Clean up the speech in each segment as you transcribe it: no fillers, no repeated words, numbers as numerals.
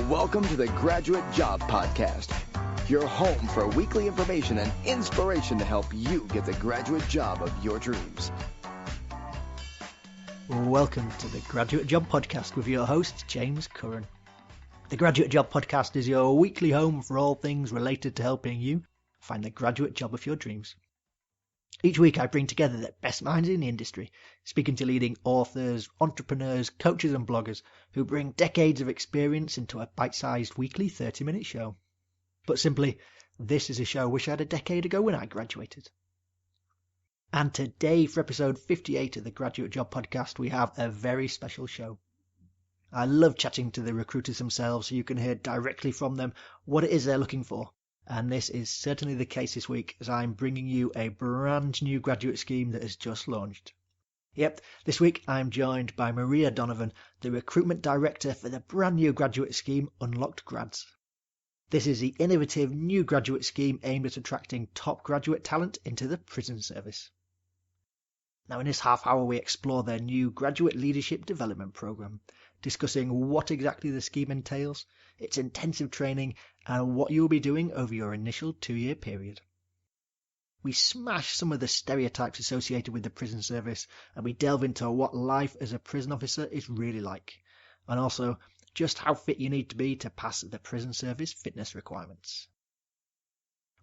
Welcome to the Graduate Job Podcast, your home for weekly information and inspiration to help you get the graduate job of your dreams. Welcome to the Graduate Job Podcast with your host, James Curran. The Graduate Job Podcast is your weekly home for all things related to helping you find the graduate job of your dreams. Each week I bring together the best minds in the industry, speaking to leading authors, entrepreneurs, coaches and bloggers who bring decades of experience into a bite-sized weekly 30-minute show. Put simply, this is a show I wish I had a decade ago when I graduated. And today, for episode 58 of the Graduate Job Podcast, we have a very special show. I love chatting to the recruiters themselves so you can hear directly from them what it is they're looking for. And this is certainly the case this week as I'm bringing you a brand new graduate scheme that has just launched. Yep, this week I'm joined by Maria Donovan, the recruitment director for the brand new graduate scheme Unlocked Grads. This is the innovative new graduate scheme aimed at attracting top graduate talent into the prison service. Now in this half hour we explore their new graduate leadership development program, discussing what exactly the scheme entails, its intensive training, and what you'll be doing over your initial 2-year period. We smash some of the stereotypes associated with the prison service, and we delve into what life as a prison officer is really like, and also just how fit you need to be to pass the prison service fitness requirements.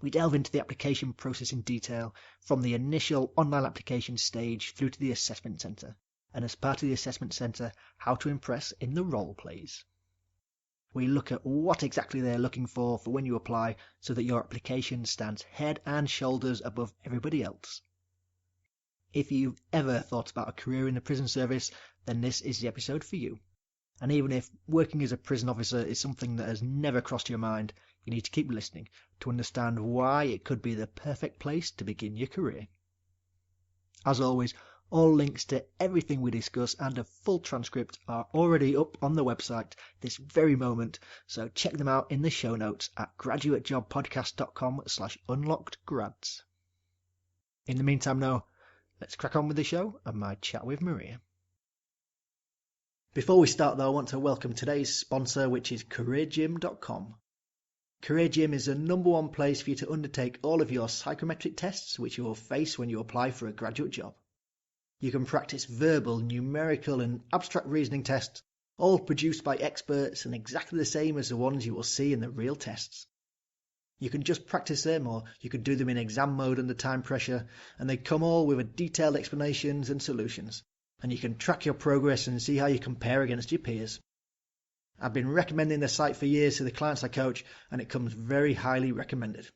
We delve into the application process in detail, from the initial online application stage through to the assessment centre, and as part of the assessment centre, how to impress in the role plays. We look at what exactly they're looking for when you apply so that your application stands head and shoulders above everybody else. If you've ever thought about a career in the prison service, then this is the episode for you. And even if working as a prison officer is something that has never crossed your mind, you need to keep listening to understand why it could be the perfect place to begin your career. As always, all links to everything we discuss and a full transcript are already up on the website this very moment, so check them out in the show notes at graduatejobpodcast.com/unlockedgrads. In the meantime now, let's crack on with the show and my chat with Maria. Before we start though, I want to welcome today's sponsor, which is careergym.com. CareerGym is the #1 place for you to undertake all of your psychometric tests which you will face when you apply for a graduate job. You can practice verbal, numerical and abstract reasoning tests, all produced by experts and exactly the same as the ones you will see in the real tests. You can just practice them, or you can do them in exam mode under time pressure, and they come all with detailed explanations and solutions, and you can track your progress and see how you compare against your peers. I've been recommending the site for years to the clients I coach, and it comes very highly recommended.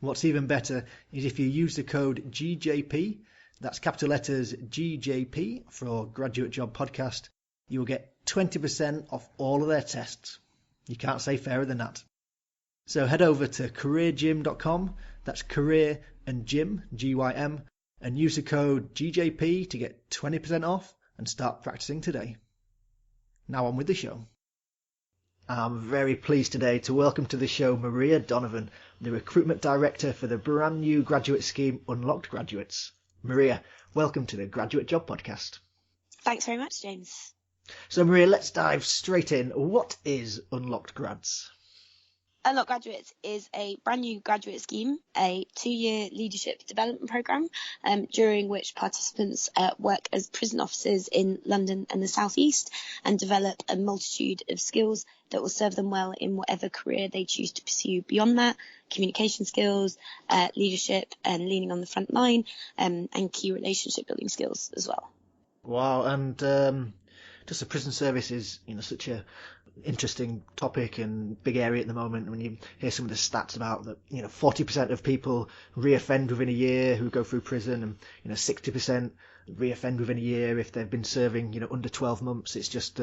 What's even better is if you use the code GJP, that's capital letters GJP for Graduate Job Podcast, you will get 20% off all of their tests. You can't say fairer than that. So head over to careergym.com, that's career and gym, GYM, and use the code GJP to get 20% off and start practicing today. Now on with the show. I'm very pleased today to welcome to the show Maria Donovan, the recruitment director for the brand new graduate scheme Unlocked Graduates. Maria, welcome to the Graduate Job Podcast. Thanks very much, James. So Maria, let's dive straight in. What is Unlocked Grads? Unlocked Graduates is a brand new graduate scheme, a 2-year leadership development programme, during which participants work as prison officers in London and the South East and develop a multitude of skills that will serve them well in whatever career they choose to pursue beyond that: communication skills, leadership and leaning on the front line, and key relationship building skills as well. Wow, and just the prison service is, such a interesting topic and big area at the moment. When you hear some of the stats about that, 40% of people reoffend within a year who go through prison, and 60% reoffend within a year if they've been serving under 12 months. It's just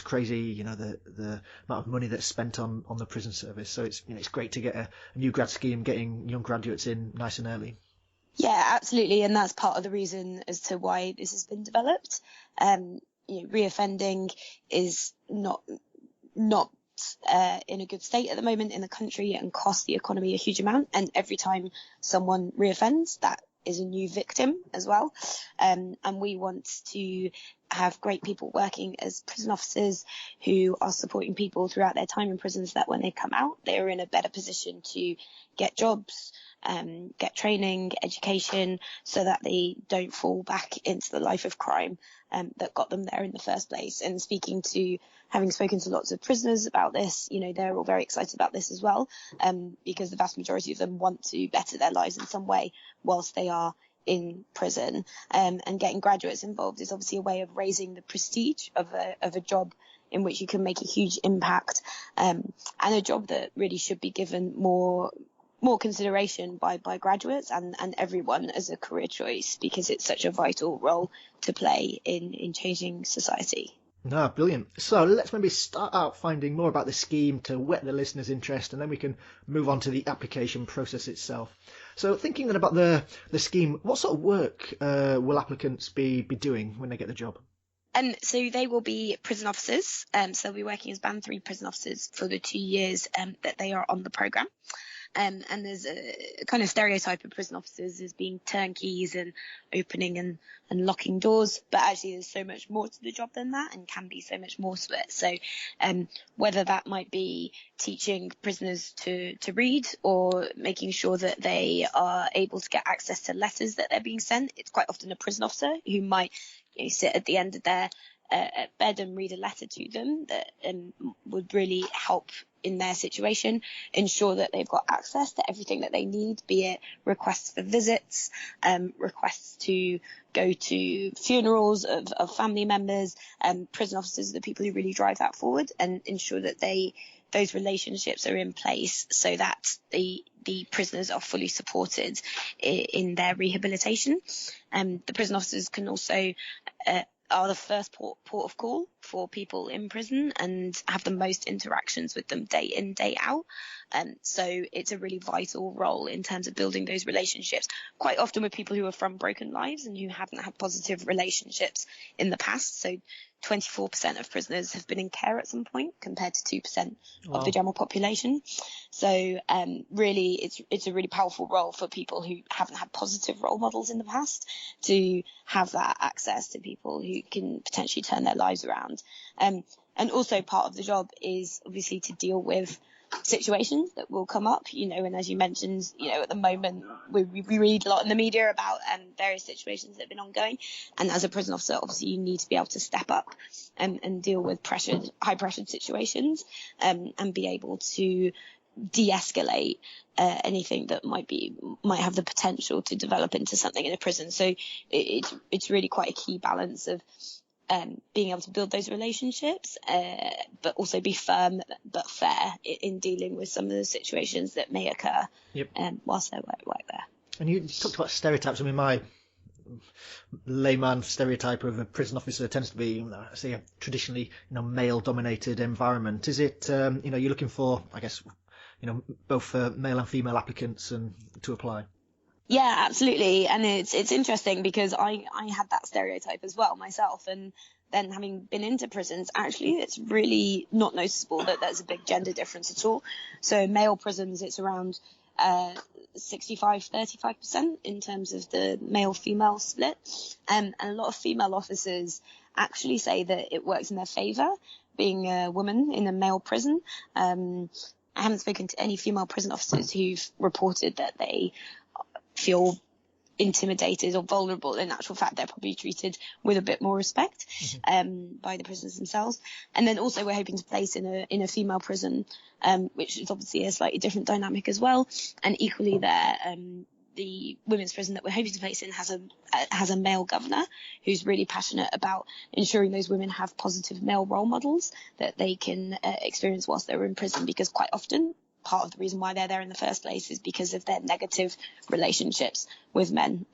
crazy, the amount of money that's spent on the prison service. So it's great to get a new grad scheme getting young graduates in nice and early. Yeah, absolutely, and that's part of the reason as to why this has been developed. Reoffending is not in a good state at the moment in the country and costs the economy a huge amount. And every time someone reoffends, that is a new victim as well. And we want to have great people working as prison officers who are supporting people throughout their time in prison so that when they come out, they are in a better position to get jobs, get training, education, so that they don't fall back into the life of crime that got them there in the first place. And having spoken to lots of prisoners about this, they're all very excited about this as well, because the vast majority of them want to better their lives in some way whilst they are in prison. And getting graduates involved is obviously a way of raising the prestige of a job in which you can make a huge impact, and a job that really should be given more consideration by graduates and everyone as a career choice, because it's such a vital role to play in changing society. No, brilliant. So let's maybe start out finding more about the scheme to whet the listeners' interest, and then we can move on to the application process itself. So thinking then about the scheme, what sort of work will applicants be doing when they get the job? So they will be prison officers. So they'll be working as Band 3 prison officers for the 2 years that they are on the programme. And there's a kind of stereotype of prison officers as being turnkeys and opening and locking doors, but actually there's so much more to the job than that, and can be so much more to it. So whether that might be teaching prisoners to read, or making sure that they are able to get access to letters that they're being sent, it's quite often a prison officer who might sit at the end of their bed and read a letter to them that would really help in their situation, ensure that they've got access to everything that they need, be it requests for visits, requests to go to funerals of family members. Prison officers are the people who really drive that forward and ensure that those relationships are in place so that the prisoners are fully supported in their rehabilitation. The prison officers can also are the first port of call for people in prison and have the most interactions with them day in, day out. So it's a really vital role in terms of building those relationships, quite often with people who are from broken lives and who haven't had positive relationships in the past. So 24% of prisoners have been in care at some point, compared to 2% of the general population. So really, it's a really powerful role for people who haven't had positive role models in the past, to have that access to people who can potentially turn their lives around. And also part of the job is obviously to deal with situations that will come up, and as you mentioned, at the moment we read a lot in the media about various situations that have been ongoing, and as a prison officer obviously you need to be able to step up and deal with high pressured situations, and be able to de-escalate anything that might have the potential to develop into something in a prison. So it's really quite a key balance of being able to build those relationships, but also be firm but fair in dealing with some of the situations that may occur whilst they work there. And you talked about stereotypes. I mean, my layman stereotype of a prison officer tends to be, say, a traditionally, male-dominated environment. Is it, you're looking for, I guess, both male and female applicants and to apply? Yeah, absolutely. And it's interesting because I had that stereotype as well myself. And then having been into prisons, actually, it's really not noticeable that there's a big gender difference at all. So in male prisons, it's around 65-35% in terms of the male-female split. And a lot of female officers actually say that it works in their favour, being a woman in a male prison. I haven't spoken to any female prison officers who've reported that they feel intimidated or vulnerable. In actual fact, they're probably treated with a bit more respect by the prisoners themselves. And then also we're hoping to place in a female prison, which is obviously a slightly different dynamic as well. And equally there, the women's prison that we're hoping to place in has a male governor who's really passionate about ensuring those women have positive male role models that they can experience whilst they're in prison, because quite often part of the reason why they're there in the first place is because of their negative relationships with men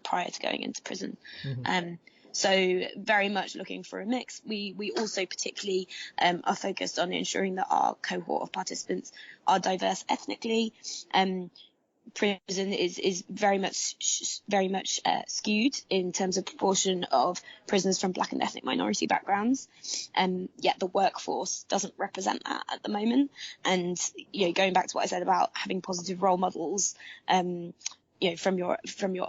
prior to going into prison. So very much looking for a mix. We also particularly are focused on ensuring that our cohort of participants are diverse ethnically. Prison is very much skewed in terms of proportion of prisoners from black and ethnic minority backgrounds, yet the workforce doesn't represent that at the moment. And going back to what I said about having positive role models, from your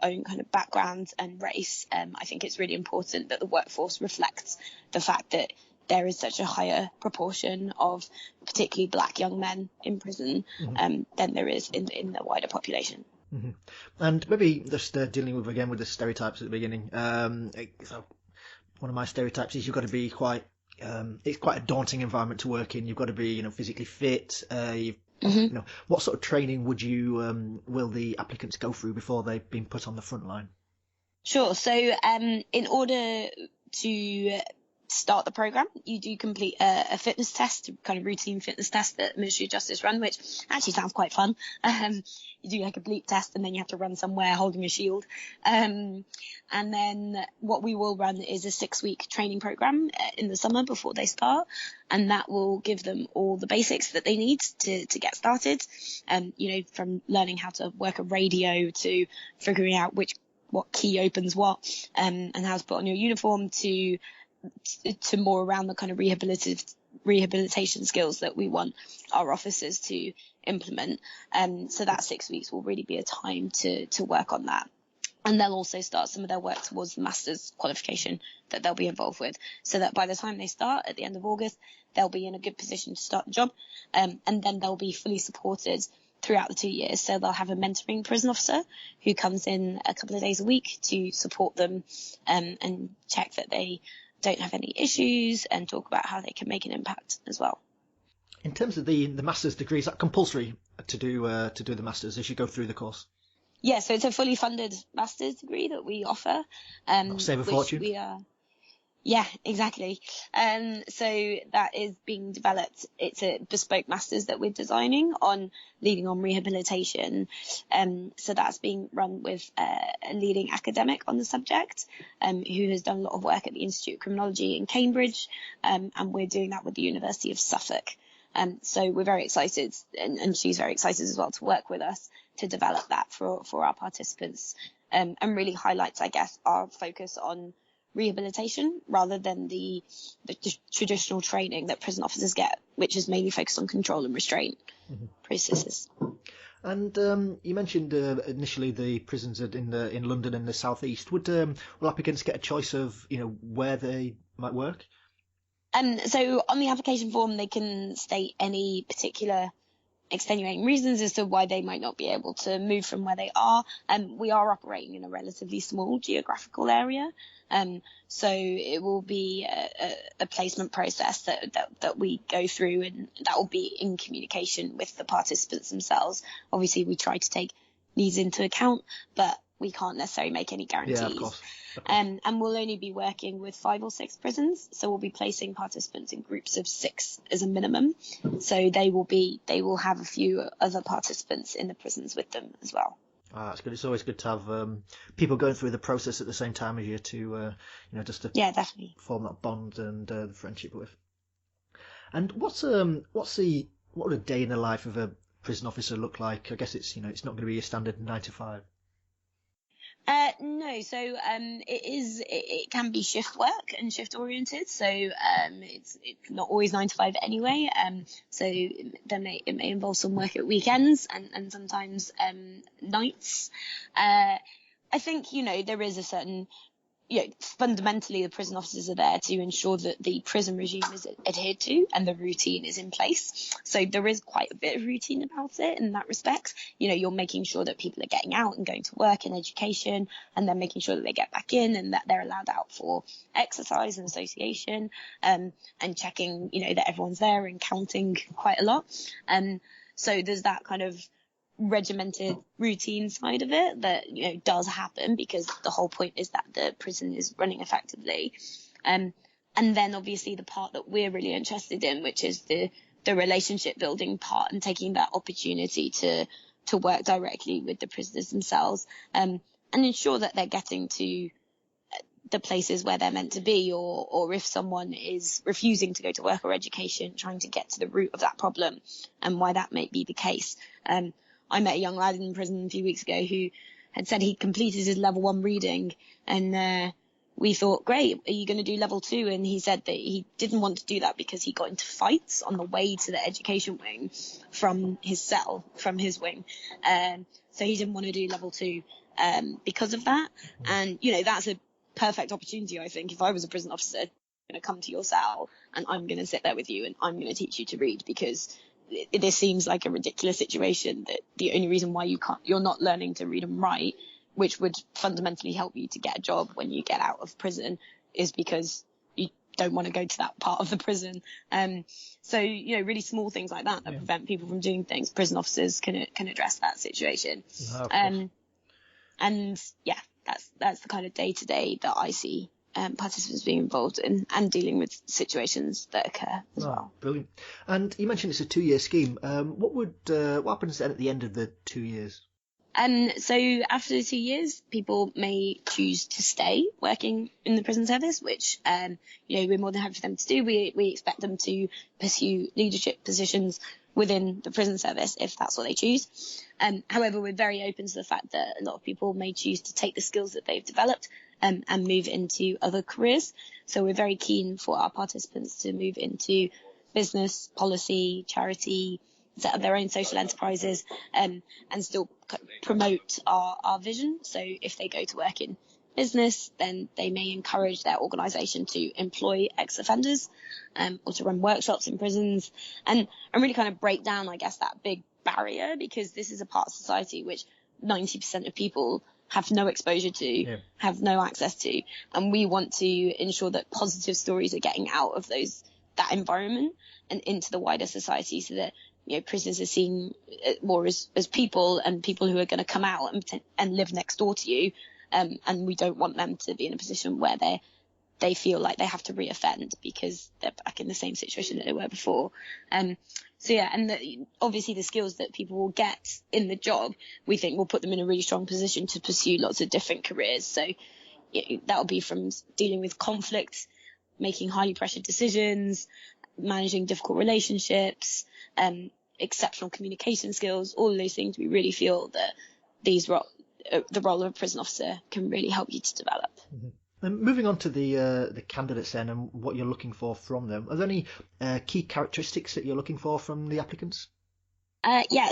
own kind of background and race. I think it's really important that the workforce reflects the fact that there is such a higher proportion of particularly black young men in prison than there is in the wider population. Mm-hmm. And maybe just dealing with the stereotypes at the beginning. So one of my stereotypes is you've got to be it's quite a daunting environment to work in. You've got to be, physically fit. What sort of training will the applicants go through before they've been put on the front line? Sure. So in order to start the program, you do complete a fitness test, kind of routine fitness test that Ministry of Justice run, which actually sounds quite fun. You do like a bleep test, and then you have to run somewhere holding a shield. And then what we will run is a 6-week training program in the summer before they start, and that will give them all the basics that they need to get started. From learning how to work a radio to figuring out what key opens what, and how to put on your uniform to more around the kind of rehabilitation skills that we want our officers to implement. So that 6 weeks will really be a time to work on that. And they'll also start some of their work towards the master's qualification that they'll be involved with, so that by the time they start at the end of August, they'll be in a good position to start the job. And then they'll be fully supported throughout the 2 years. So they'll have a mentoring prison officer who comes in a couple of days a week to support them and check that they don't have any issues and talk about how they can make an impact as well. In terms of the master's degree, is that compulsory to do the master's as you go through the course? Yeah, so it's a fully funded master's degree that we offer. Save a fortune. Yeah, exactly. So that is being developed. It's a bespoke master's that we're designing on leading on rehabilitation. So that's being run with a leading academic on the subject, who has done a lot of work at the Institute of Criminology in Cambridge, and we're doing that with the University of Suffolk. So we're very excited, and she's very excited as well to work with us to develop that for our participants, and really highlights, I guess, our focus on rehabilitation rather than the traditional training that prison officers get, which is mainly focused on control and restraint processes. And you mentioned initially the prisons in London and the South East. Will applicants get a choice of where they might work? So on the application form, they can state any particular extenuating reasons as to why they might not be able to move from where they are. We are operating in a relatively small geographical area, so it will be a placement process that we go through, and that will be in communication with the participants themselves. Obviously, we try to take these into account, but we can't necessarily make any guarantees. Yeah, of course. And we'll only be working with 5 or 6 prisons, so we'll be placing participants in groups of 6 as a minimum. So they will have a few other participants in the prisons with them as well. That's good. It's always good to have people going through the process at the same time as you to definitely form that bond and the friendship with. And what would a day in the life of a prison officer look like? I guess it's not going to be a standard 9 to 5. No, so it can be shift work and shift oriented. So it's not always 9 to 5 anyway. So then it may involve some work at weekends and sometimes nights. I think there is a certain fundamentally the prison officers are there to ensure that the prison regime is adhered to and the routine is in place. So there is quite a bit of routine about it in that respect. You're making sure that people are getting out and going to work and education, and then making sure that they get back in and that they're allowed out for exercise and association, and checking, that everyone's there and counting quite a lot. So there's that kind of regimented routine side of it that does happen, because the whole point is that the prison is running effectively, and then obviously the part that we're really interested in, which is the relationship building part, and taking that opportunity to work directly with the prisoners themselves, and ensure that they're getting to the places where they're meant to be, or if someone is refusing to go to work or education, trying to get to the root of that problem and why that may be the case. I met a young lad in prison a few weeks ago who had said he'd completed his level 1 reading, and we thought, great, are you going to do level 2? And he said that he didn't want to do that because he got into fights on the way to the education wing from his cell, from his wing. So he didn't want to do level 2 because of that. And, that's a perfect opportunity, I think. If I was a prison officer, I'm going to come to your cell and I'm going to sit there with you and I'm going to teach you to read, because this seems like a ridiculous situation that the only reason why you're not learning to read and write, which would fundamentally help you to get a job when you get out of prison, is because you don't want to go to that part of the prison. So, really small things like that prevent people from doing things. Prison officers can address that situation. And yeah, that's the kind of day-to-day that I see participants being involved in, and dealing with situations that occur as well. Brilliant. And you mentioned it's a 2-year scheme. What happens then at the end of the 2 years? So after the 2 years, people may choose to stay working in the prison service, which, we're more than happy for them to do. We expect them to pursue leadership positions within the prison service if that's what they choose. However, we're very open to the fact that a lot of people may choose to take the skills that they've developed and move into other careers. So we're very keen for our participants to move into business, policy, charity, set up their own social enterprises, and still promote our vision. So if they go to work in business, then they may encourage their organisation to employ ex-offenders, or to run workshops in prisons, and really kind of break down, I guess, that big barrier, because this is a part of society which 90% of people have no exposure to, have no access to, and we want to ensure that positive stories are getting out of that environment and into the wider society, so that prisoners are seen more as people, and people who are going to come out and live next door to you, and we don't want them to be in a position where they feel like they have to reoffend because they're back in the same situation that they were before. Obviously the skills that people will get in the job, we think will put them in a really strong position to pursue lots of different careers. So that'll be from dealing with conflict, making highly pressured decisions, managing difficult relationships, exceptional communication skills, all of those things. We really feel that the role of a prison officer can really help you to develop. Mm-hmm. And moving on to the candidates then, and what you're looking for from them, are there any key characteristics that you're looking for from the applicants?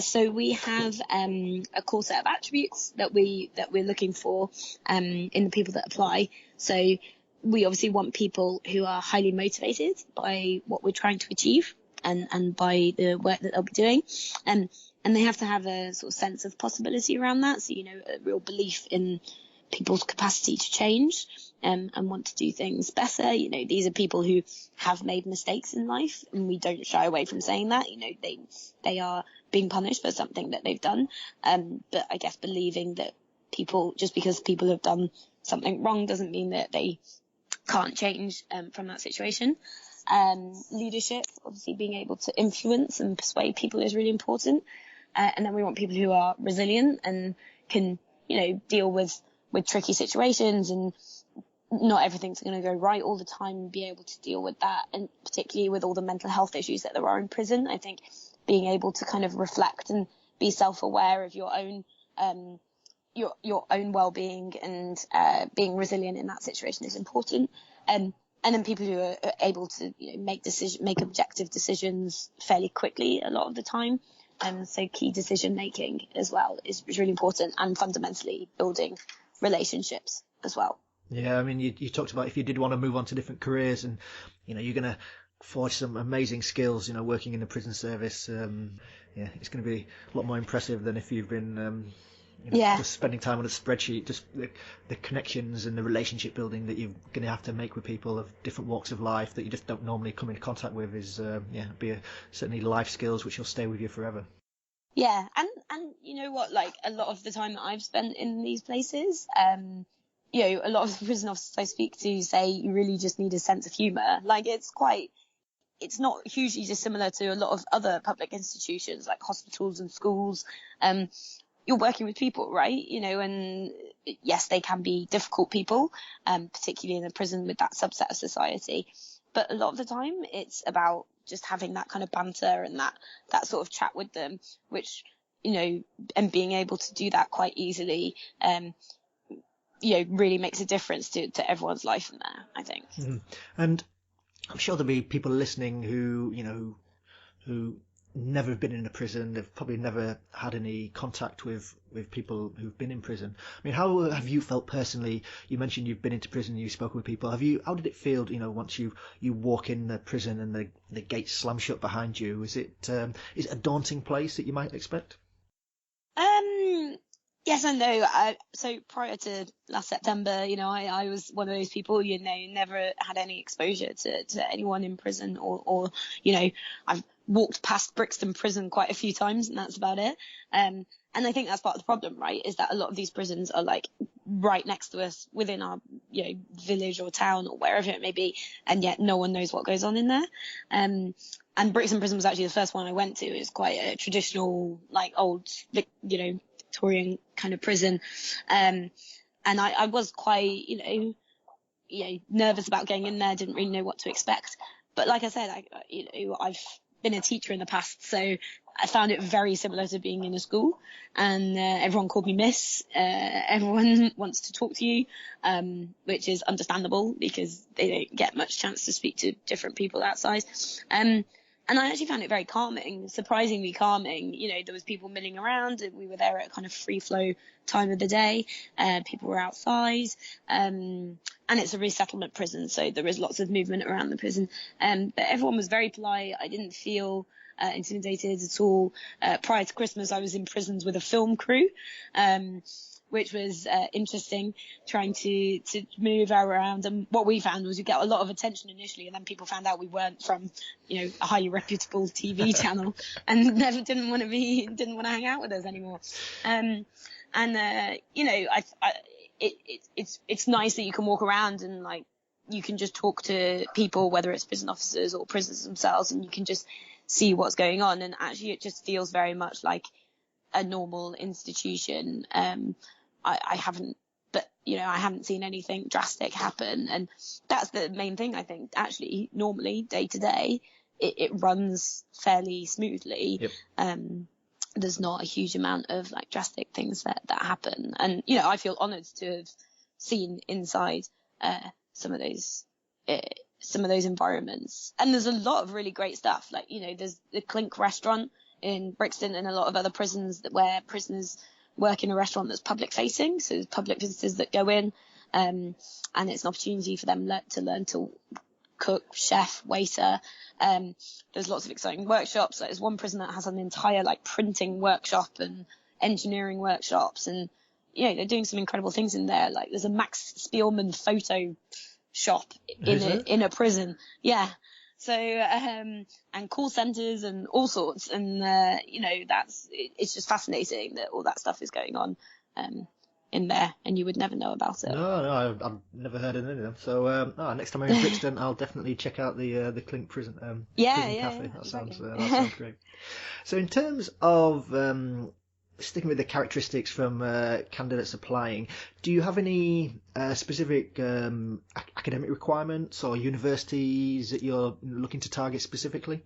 So we have a core set of attributes that we're looking for in the people that apply. So we obviously want people who are highly motivated by what we're trying to achieve and by the work that they'll be doing. And they have to have a sort of sense of possibility around that. So, a real belief in people's capacity to change and want to do things better. These are people who have made mistakes in life, and we don't shy away from saying that. They are being punished for something that they've done. But I guess believing that just because people have done something wrong doesn't mean that they can't change from that situation. Leadership, obviously being able to influence and persuade people is really important. And then we want people who are resilient and can, deal with tricky situations, and not everything's going to go right all the time, and be able to deal with that. And particularly with all the mental health issues that there are in prison, I think being able to kind of reflect and be self-aware of your own well-being and being resilient in that situation is important. And then people who are able to make objective decisions fairly quickly a lot of the time. So key decision making as well is really important, and fundamentally building relationships as well. Yeah, I mean, you talked about if you did want to move on to different careers, and you're going to forge some amazing skills, working in the prison service. It's going to be a lot more impressive than if you've been just spending time on a spreadsheet. Just the connections and the relationship building that you're going to have to make with people of different walks of life that you just don't normally come into contact with is certainly life skills which will stay with you forever. Yeah, and you know what, like a lot of the time that I've spent in these places, a lot of the prison officers I speak to say you really just need a sense of humour. Like it's not hugely dissimilar to a lot of other public institutions like hospitals and schools. You're working with people, right? And yes, they can be difficult people, particularly in a prison with that subset of society. But a lot of the time it's about just having that kind of banter and that sort of chat with them, which, and being able to do that quite easily, really makes a difference to everyone's life in there, I think. Mm-hmm. And I'm sure there'll be people listening who never been in a prison. They've probably never had any contact with people who've been in prison. I mean, how have you felt personally? You mentioned you've been into prison, you've spoken with people. How did it feel, once you walk in the prison and the gates slam shut behind you? Is it a daunting place that you might expect? Yes and no. So prior to last September, I was one of those people, never had any exposure to anyone in prison or I've walked past Brixton Prison quite a few times and that's about it. And I think that's part of the problem, right, is that a lot of these prisons are like right next to us within our, village or town or wherever it may be. And yet no one knows what goes on in there. And Brixton Prison was actually the first one I went to. It's quite a traditional, like old, Victorian kind of prison. And I was quite, nervous about going in there, didn't really know what to expect. But like I said, I've been a teacher in the past, so I found it very similar to being in a school. And everyone called me Miss. Everyone wants to talk to you, which is understandable because they don't get much chance to speak to different people outside. And I actually found it very calming, surprisingly calming. There was people milling around. We were there at kind of free flow time of the day. People were outside. And it's a resettlement prison, so there is lots of movement around the prison. But everyone was very polite. I didn't feel intimidated at all. Prior to Christmas, I was in prisons with a film crew. Which was interesting, trying to move around. And what we found was you get a lot of attention initially, and then people found out we weren't from, a highly reputable TV channel, and never didn't want to hang out with us anymore. It's nice that you can walk around and like you can just talk to people, whether it's prison officers or prisoners themselves, and you can just see what's going on. And actually, it just feels very much like a normal institution. I haven't seen anything drastic happen. And that's the main thing, I think. Actually, normally, day to day, it runs fairly smoothly. Yep. There's not a huge amount of like drastic things that happen. And, I feel honoured to have seen inside some of those environments. And there's a lot of really great stuff. Like, there's the Clink restaurant in Brixton and a lot of other prisons where prisoners work in a restaurant that's public facing. So there's public visitors that go in, and it's an opportunity for them to learn to cook, chef, waiter. There's lots of exciting workshops. Like, there's one prison that has an entire like printing workshop and engineering workshops, and they're doing some incredible things in there. Like there's a Max Spielman photo shop in a prison. Yeah. So, and call centers and all sorts. And, it's just fascinating that all that stuff is going on, in there, and you would never know about it. No, I've never heard of any of them. So, next time I'm in Brixton, I'll definitely check out the Clink prison, prison cafe. That sounds great. So in terms of, sticking with the characteristics from candidates applying, do you have any specific academic requirements or universities that you're looking to target specifically?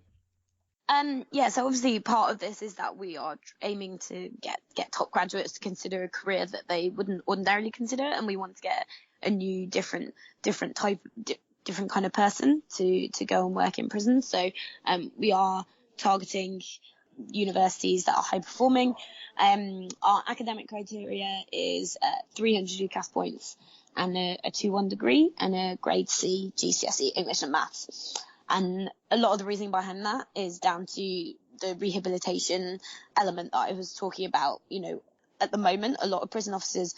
So obviously part of this is that we are aiming to get top graduates to consider a career that they wouldn't ordinarily consider, and we want to get a new, different kind of person to go and work in prison. So we are targeting universities that are high performing. Our academic criteria is 300 UCAS points and a 2-1 degree and a grade C GCSE English and Maths. And a lot of the reasoning behind that is down to the rehabilitation element that I was talking about. At the moment, a lot of prison officers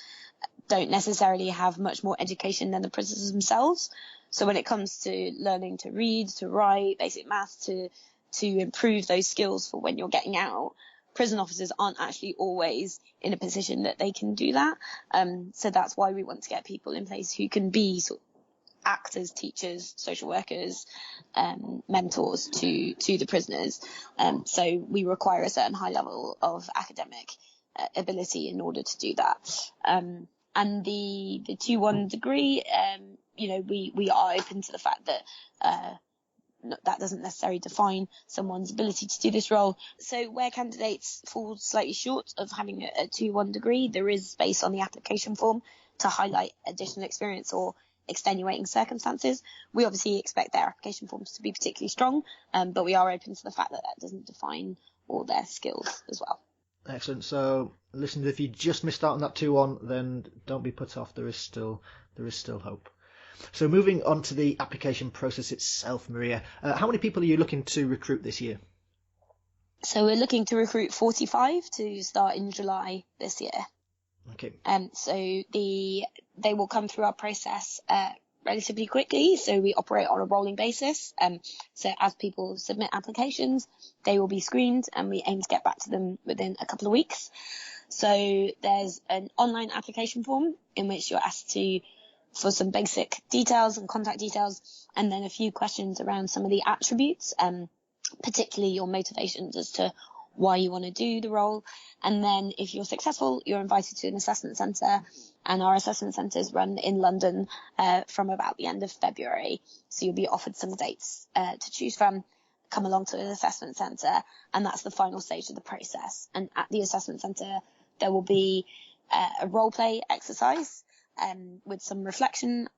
don't necessarily have much more education than the prisoners themselves. So when it comes to learning to read, to write, basic maths, to improve those skills for when you're getting out, prison officers aren't actually always in a position that they can do that. So that's why we want to get people in place who can be sort of actors, teachers, social workers, mentors to the prisoners. So we require a certain high level of academic ability in order to do that. And the 2-1 degree, we are open to the fact that that doesn't necessarily define someone's ability to do this role. So where candidates fall slightly short of having a 2-1 degree, there is space on the application form to highlight additional experience or extenuating circumstances. We obviously expect their application forms to be particularly strong, but we are open to the fact that that doesn't define all their skills as well. Excellent. So, listeners, if you just missed out on that 2-1, then don't be put off. There is still hope. So, moving on to the application process itself, Maria, how many people are you looking to recruit this year? So we're looking to recruit 45 to start in July this year. Okay. So they will come through our process relatively quickly. So we operate on a rolling basis. So as people submit applications, they will be screened, and we aim to get back to them within a couple of weeks. So there's an online application form in which you're asked for some basic details and contact details, and then a few questions around some of the attributes, particularly your motivations as to why you want to do the role. And then if you're successful, you're invited to an assessment centre, and our assessment centres run in London from about the end of February. So you'll be offered some dates to choose from, come along to an assessment centre, and that's the final stage of the process. And at the assessment centre, there will be a role play exercise with some reflection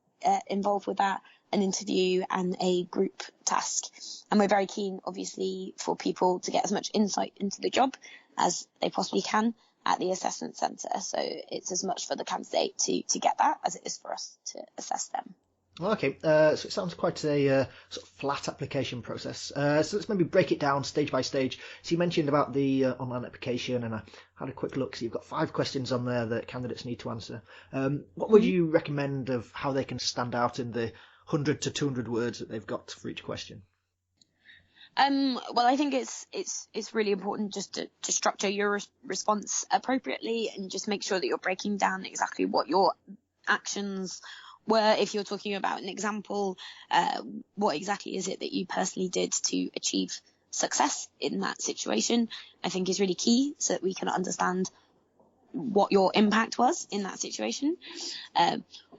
involved with that, an interview and a group task. And we're very keen, obviously, for people to get as much insight into the job as they possibly can at the assessment centre. So it's as much for the candidate to get that as it is for us to assess them. Okay, so it sounds quite a sort of flat application process. So let's maybe break it down stage by stage. So you mentioned about the online application, and I had a quick look. So you've got 5 questions on there that candidates need to answer. What would you recommend of how they can stand out in the 100 to 200 words that they've got for each question? Well, I think it's really important just to structure your response appropriately, and just make sure that you're breaking down exactly what your actions were. If you're talking about an example, what exactly is it that you personally did to achieve success in that situation, I think is really key, so that we can understand what your impact was in that situation.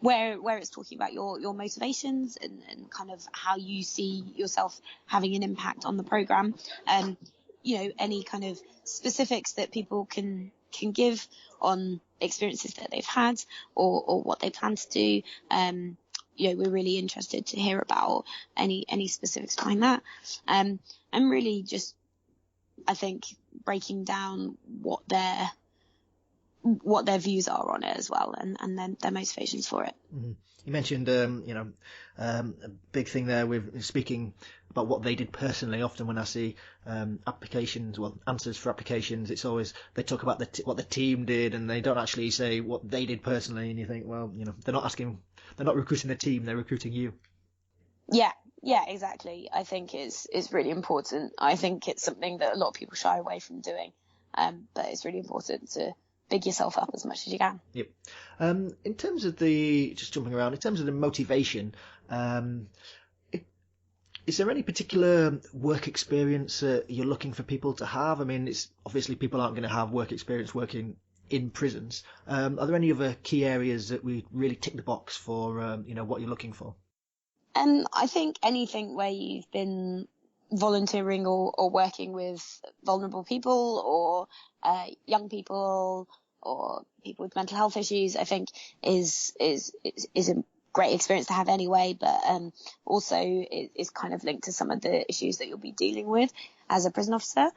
Where it's talking about your motivations and kind of how you see yourself having an impact on the program, any kind of specifics that people can give on experiences that they've had or what they plan to do. We're really interested to hear about any specifics behind that. And really just, I think, breaking down what their views are on it as well, and then their motivations for it. Mm-hmm. You mentioned, a big thing there with speaking about what they did personally. Often when I see answers for applications, it's always they talk about what the team did, and they don't actually say what they did personally. And you think, well, they're not recruiting the team, they're recruiting you. Yeah, exactly. I think it's really important. I think it's something that a lot of people shy away from doing, but it's really important to big yourself up as much as you can. Yep. In terms of in terms of the motivation, is there any particular work experience you're looking for people to have? I mean, it's obviously people aren't going to have work experience working in prisons. Are there any other key areas that we really tick the box for, what you're looking for? I think anything where you've been volunteering or working with vulnerable people or young people or people with mental health issues, I think is a great experience to have anyway, but also is kind of linked to some of the issues that you'll be dealing with as a prison officer.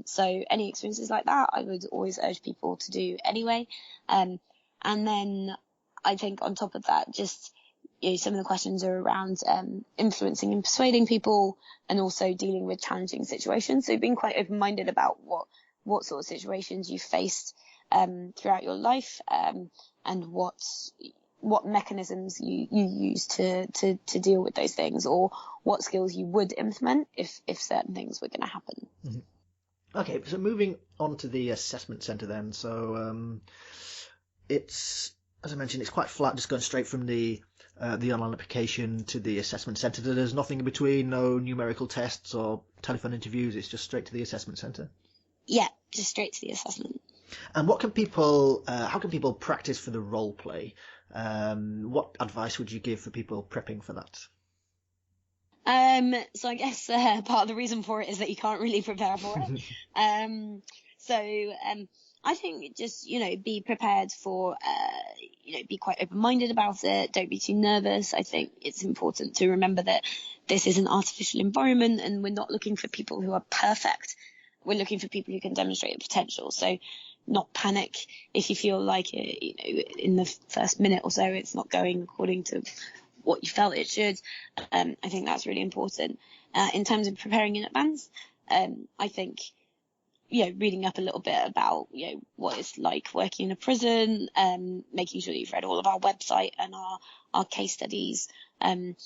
So any experiences like that, I would always urge people to do anyway. And then I think on top of that, just some of the questions are around influencing and persuading people, and also dealing with challenging situations. So being quite open-minded about what sort of situations you faced throughout your life, and what mechanisms you use to deal with those things, or what skills you would implement if certain things were going to happen. Mm-hmm. Okay, so moving on to the assessment centre then. So it's, as I mentioned, it's quite flat, just going straight from the online application to the assessment centre. There's nothing in between, no numerical tests or telephone interviews. It's just straight to the assessment centre. Yeah, just straight to the assessment. And how can people practice for the role play? What advice would you give for people prepping for that? So I guess part of the reason for it is that you can't really prepare for it. I think just, be prepared for, be quite open-minded about it. Don't be too nervous. I think it's important to remember that this is an artificial environment and we're not looking for people who are perfect. We're looking for people who can demonstrate the potential. So not panic if you feel like in the first minute or so it's not going according to what you felt it should. I think that's really important. In terms of preparing in advance, I think reading up a little bit about what it's like working in a prison, making sure that you've read all of our website and our case studies on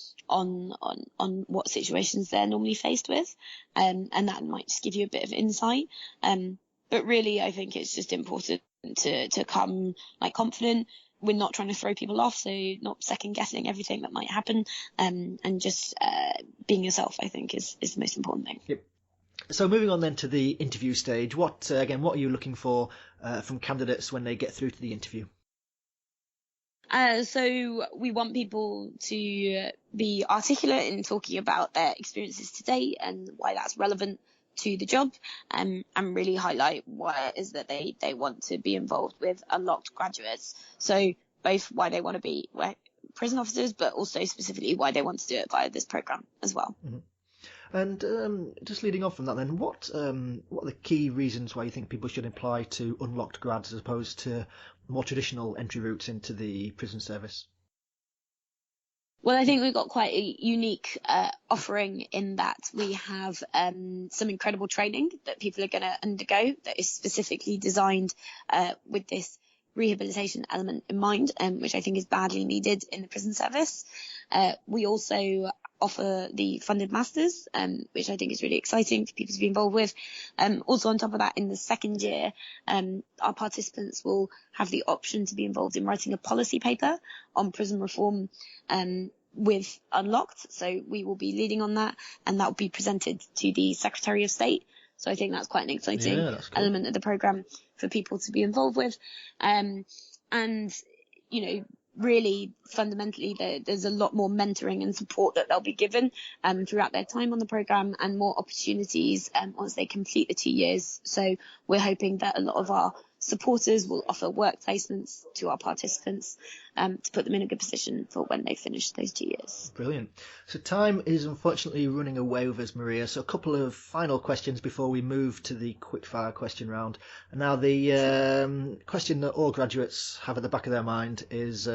what situations they're normally faced with, and that might just give you a bit of insight. But really, I think it's just important to come confident. We're not trying to throw people off, so not second guessing everything that might happen, and just being yourself, I think, is the most important thing. Yep. So moving on then to the interview stage, what are you looking for from candidates when they get through to the interview? So we want people to be articulate in talking about their experiences to date and why that's relevant to the job, and really highlight why it is that they want to be involved with Unlocked graduates. So both why they want to be prison officers, but also specifically why they want to do it via this program as well. Mm-hmm. And just leading on from that then, what are the key reasons why you think people should apply to Unlocked grads as opposed to more traditional entry routes into the prison service? Well, I think we've got quite a unique offering in that we have some incredible training that people are going to undergo that is specifically designed with this rehabilitation element in mind, which I think is badly needed in the prison service. We also offer the funded masters, which I think is really exciting for people to be involved with. Also on top of that, in the second year, our participants will have the option to be involved in writing a policy paper on prison reform with Unlocked. So we will be leading on that, and that will be presented to the Secretary of State. So I think that's quite an exciting element of the program for people to be involved with. And, really fundamentally there's a lot more mentoring and support that they'll be given throughout their time on the program, and more opportunities once they complete the 2 years. So we're hoping that a lot of our supporters will offer work placements to our participants to put them in a good position for when they finish those 2 years. Brilliant. So time is unfortunately running away with us, Maria. So a couple of final questions before we move to the quickfire question round. And now the question that all graduates have at the back of their mind is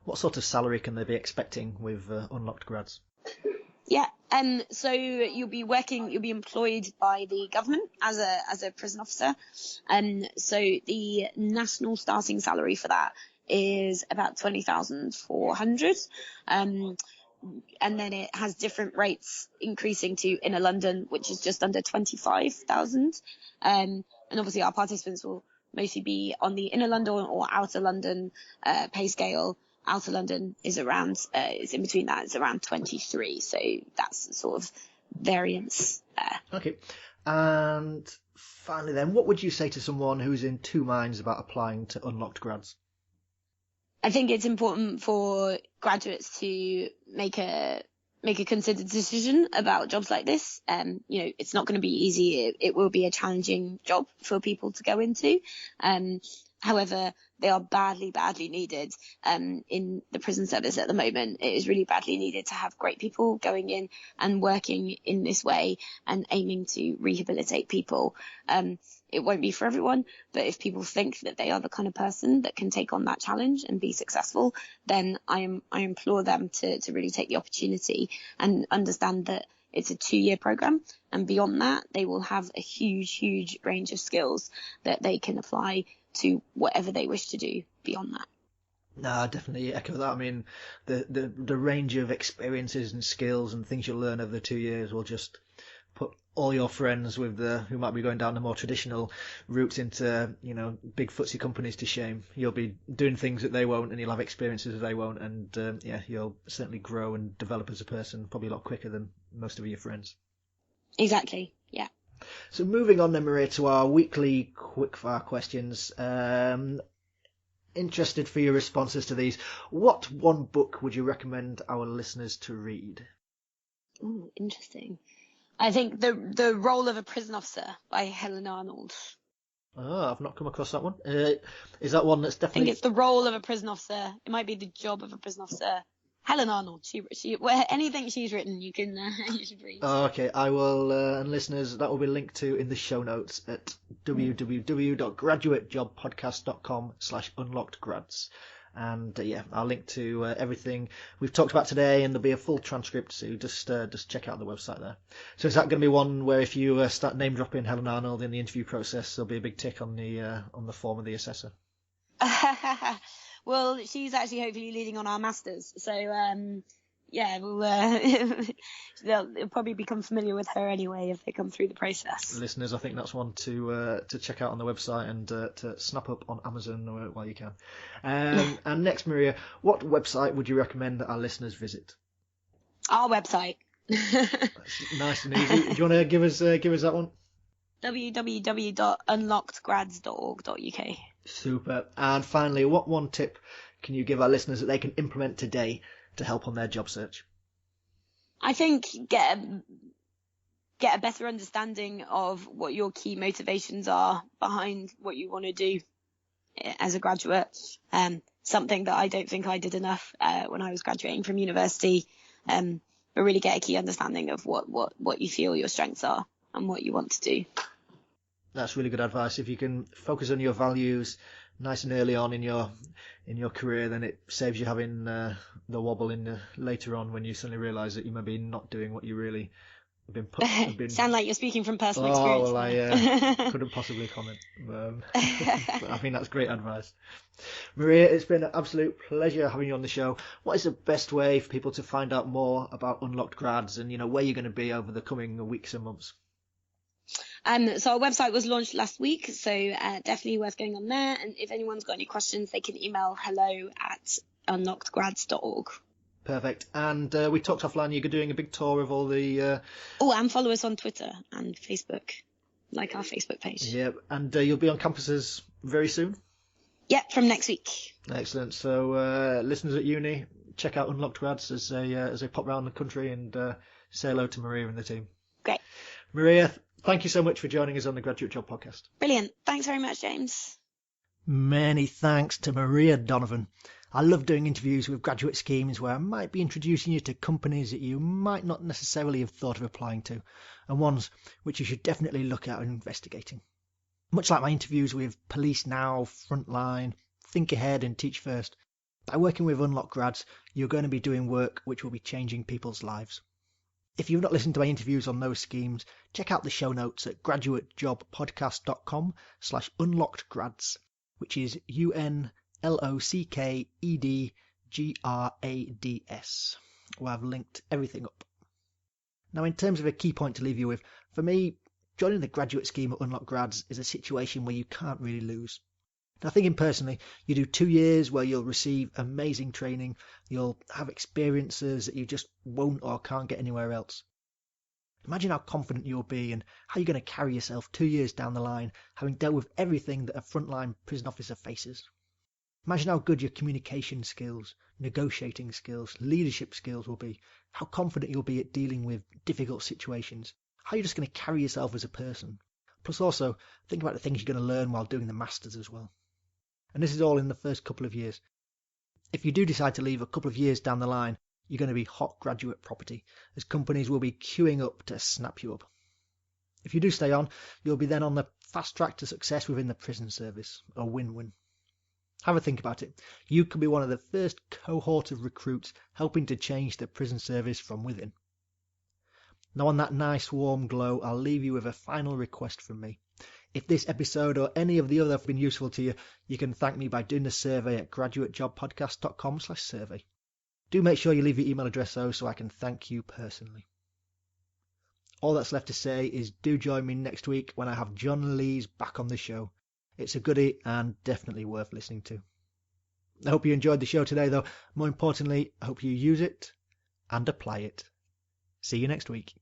what sort of salary can they be expecting with Unlocked grads? Yeah, so you'll be employed by the government as a prison officer. So the national starting salary for that is about 20,400. And then it has different rates increasing to Inner London, which is just under 25,000. And obviously our participants will mostly be on the Inner London or Outer London pay scale. Outer London is around, it's in between that, it's around 23. So that's the sort of variance there. Okay. And finally then, what would you say to someone who's in two minds about applying to Unlocked grads? I think it's important for graduates to make a considered decision about jobs like this. It's not going to be easy. It will be a challenging job for people to go into. However, they are badly needed in the prison service at the moment. It is really badly needed to have great people going in and working in this way and aiming to rehabilitate people. It won't be for everyone, but if people think that they are the kind of person that can take on that challenge and be successful, then I implore them to really take the opportunity and understand that it's a 2-year program, and beyond that, they will have a huge range of skills that they can apply to whatever they wish to do beyond that. No, I definitely echo that. I mean, the range of experiences and skills and things you'll learn over the 2 years will just put all your friends who might be going down the more traditional routes into, big footsie companies to shame. You'll be doing things that they won't, and you'll have experiences that they won't, and you'll certainly grow and develop as a person probably a lot quicker than most of your friends. Exactly, yeah. So moving on then, Maria, to our weekly quickfire questions. Interested for your responses to these. What one book would you recommend our listeners to read? Ooh, interesting. I think the Role of a Prison Officer by Helen Arnold. Oh, I've not come across that one. Is that one that's I think definitely... it's the role of a prison officer. It might be the job of a prison officer. Helen Arnold. Anything she's written, you can you should read. Oh, okay, I will, and listeners, that will be linked to in the show notes at www.graduatejobpodcast.com/unlockedgrads. And yeah, I'll link to everything we've talked about today, and there'll be a full transcript, so just check out the website there. So is that going to be one where if you start name dropping Helen Arnold in the interview process, there'll be a big tick on the form of the assessor? Well, she's actually hopefully leading on our masters, so yeah, we'll they'll probably become familiar with her anyway if they come through the process. Listeners, I think that's one to check out on the website and to snap up on Amazon while you can. And next, Maria, what website would you recommend that our listeners visit? Our website. That's nice and easy. Do you want to give us that one? www.unlockedgrads.org.uk. Super. And finally, what one tip can you give our listeners that they can implement today to help on their job search? I think get a better understanding of what your key motivations are behind what you want to do as a graduate. Something that I don't think I did enough when I was graduating from university. But really get a key understanding of what you feel your strengths are and what you want to do. That's really good advice. If you can focus on your values nice and early on in your career, then it saves you having the wobble in later on when you suddenly realise that you may be not doing what you really have been put. Sound like you're speaking from personal experience. Oh, well, I couldn't possibly comment. I think that's great advice. Maria, it's been an absolute pleasure having you on the show. What is the best way for people to find out more about Unlocked Grads and where you're going to be over the coming weeks and months? So our website was launched last week, so definitely worth going on there. And if anyone's got any questions, they can email hello@unlockedgrads.org. Perfect. And we talked offline, you're doing a big tour of all the... and follow us on Twitter and Facebook, like our Facebook page. Yeah, and you'll be on campuses very soon? Yep, from next week. Excellent. So listeners at uni, check out Unlocked Grads as they pop around the country, and say hello to Maria and the team. Great. Maria, thank you so much for joining us on the Graduate Job Podcast. Brilliant. Thanks very much, James. Many thanks to Maria Donovan. I love doing interviews with graduate schemes where I might be introducing you to companies that you might not necessarily have thought of applying to, and ones which you should definitely look at and investigating. Much like my interviews with Police Now, Frontline, Think Ahead and Teach First, by working with Unlocked Grads, you're going to be doing work which will be changing people's lives. If you've not listened to my interviews on those schemes, check out the show notes at graduatejobpodcast.com/unlockedgrads, which is UNLOCKEDGRADS, where I've linked everything up. Now, in terms of a key point to leave you with, for me, joining the graduate scheme at Unlocked Grads is a situation where you can't really lose. Now, thinking personally, you do 2 years where you'll receive amazing training, you'll have experiences that you just won't or can't get anywhere else. Imagine how confident you'll be and how you're going to carry yourself 2 years down the line, having dealt with everything that a frontline prison officer faces. Imagine how good your communication skills, negotiating skills, leadership skills will be, how confident you'll be at dealing with difficult situations, how you're just going to carry yourself as a person. Plus also, think about the things you're going to learn while doing the masters as well. And this is all in the first couple of years. If you do decide to leave a couple of years down the line, you're going to be hot graduate property, as companies will be queuing up to snap you up. If you do stay on, you'll be then on the fast track to success within the prison service, a win-win. Have a think about it. You could be one of the first cohort of recruits helping to change the prison service from within. Now, on that nice warm glow, I'll leave you with a final request from me. If this episode or any of the other have been useful to you, you can thank me by doing the survey at graduatejobpodcast.com/survey. Do make sure you leave your email address though, so I can thank you personally. All that's left to say is do join me next week when I have John Lees back on the show. It's a goodie and definitely worth listening to. I hope you enjoyed the show today though. More importantly, I hope you use it and apply it. See you next week.